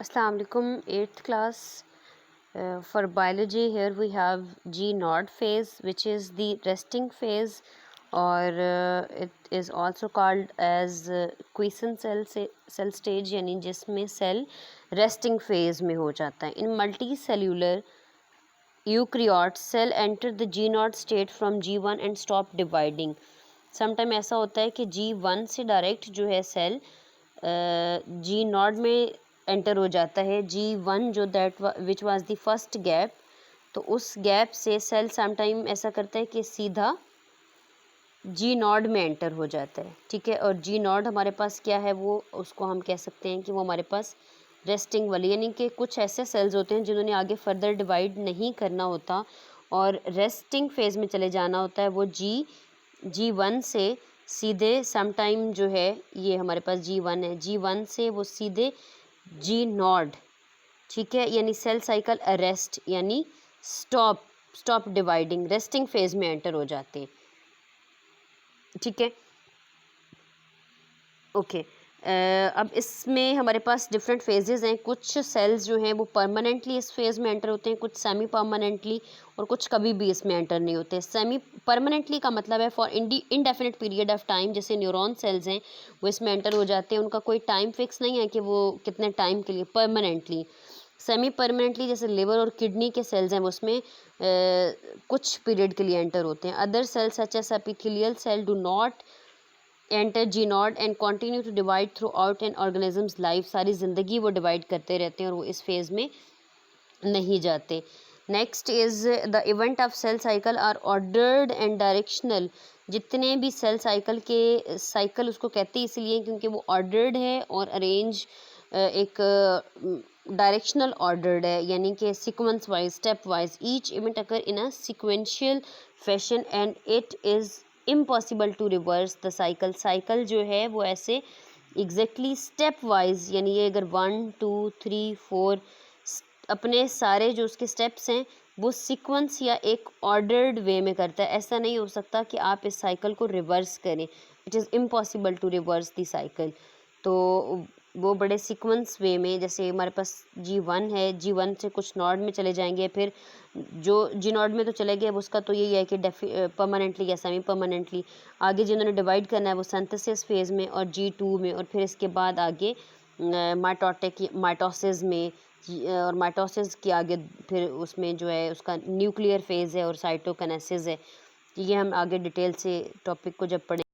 Assalamu alaikum, 8th class. For biology, here we have G naught phase, which is the resting phase, or it is also called as quiescent cell stage, यानी जिसमें cell resting phase में हो जाता है. In multicellular eukaryotes, cell enter the G naught state from G1 and stop dividing. Sometime ऐसा होता है कि G1 से डायरेक्ट जो है सेल जी नॉट में एंटर हो जाता है. G1 जो that which was the first gap, तो उस गैप से सेल समटाइम ऐसा करता है कि सीधा जी नॉड में एंटर हो जाता है. ठीक है, और जी नॉड हमारे पास क्या है, वो उसको हम कह सकते हैं कि वो हमारे पास रेस्टिंग वाली, यानी कि कुछ ऐसे सेल्स होते हैं जिन्होंने आगे फर्दर डिवाइड नहीं करना होता और रेस्टिंग फेज में चले जाना होता है. वो G1 से सीधे समटाइम जो है, ये हमारे पास G1 है, G1 से वो सीधे जी नॉड, ठीक है, यानी सेल साइकिल अरेस्ट यानी स्टॉप डिवाइडिंग, रेस्टिंग फेज में एंटर हो जाते हैं. ठीक है, ओके. अब इसमें हमारे पास डिफरेंट फेजेस हैं. कुछ सेल्स जो हैं वो परमानेंटली इस फेज़ में एंटर होते हैं, कुछ सेमी परमानेंटली, और कुछ कभी भी इसमें एंटर नहीं होते. सेमी परमानेंटली का मतलब है for indefinite period of time. जैसे न्यूरॉन सेल्स हैं वो इसमें एंटर हो जाते हैं, उनका कोई टाइम फिक्स नहीं है कि वो कितने टाइम के लिए. परमानेंटली, सेमी परमानेंटली जैसे लिवर और किडनी के सेल्स हैं वो उसमें कुछ पीरियड के लिए एंटर होते हैं. Other cells such as epithelial cell do not enter G naught and continue to divide throughout an organism's life. सारी ज़िंदगी वो डिवाइड करते रहते हैं और वो इस फेज़ में नहीं जाते. Next is the event of cell cycle are ordered and directional. जितने भी सेल साइकिल के साइकिल उसको कहते हैं इसलिए क्योंकि वो ऑर्डर्ड है और अरेंज एक डायरेक्शनल ऑर्डर्ड है, यानी कि sequence wise, step wise. Each event occur in a sequential fashion and it is impossible to reverse the cycle. Cycle जो है वो ऐसे एग्जैक्टली स्टेप वाइज, यानी ये अगर 1 2 3 4 अपने सारे जो उसके स्टेप्स हैं वो सीक्वेंस या एक ऑर्डर्ड वे में करता है. ऐसा नहीं हो सकता कि आप इस साइकिल को रिवर्स करें. It is impossible to reverse the cycle. तो वो बड़े सीक्वेंस वे में, जैसे हमारे पास G1 है, G1 से कुछ नॉड में चले जाएंगे, फिर जो जी नॉड में तो चले गए, अब उसका तो यही है कि परमानेंटली या सेमी परमानेंटली. आगे जिन्होंने डिवाइड करना है वो सिंथेसिस फेज़ में और G2 में, और फिर इसके बाद आगे माइटोसिस में, और माइटोसिस के आगे फिर उसमें जो है उसका न्यूक्लियर फेज़ है और साइटोकिनेसिस है. ये हम आगे डिटेल से टॉपिक को जब पढ़ें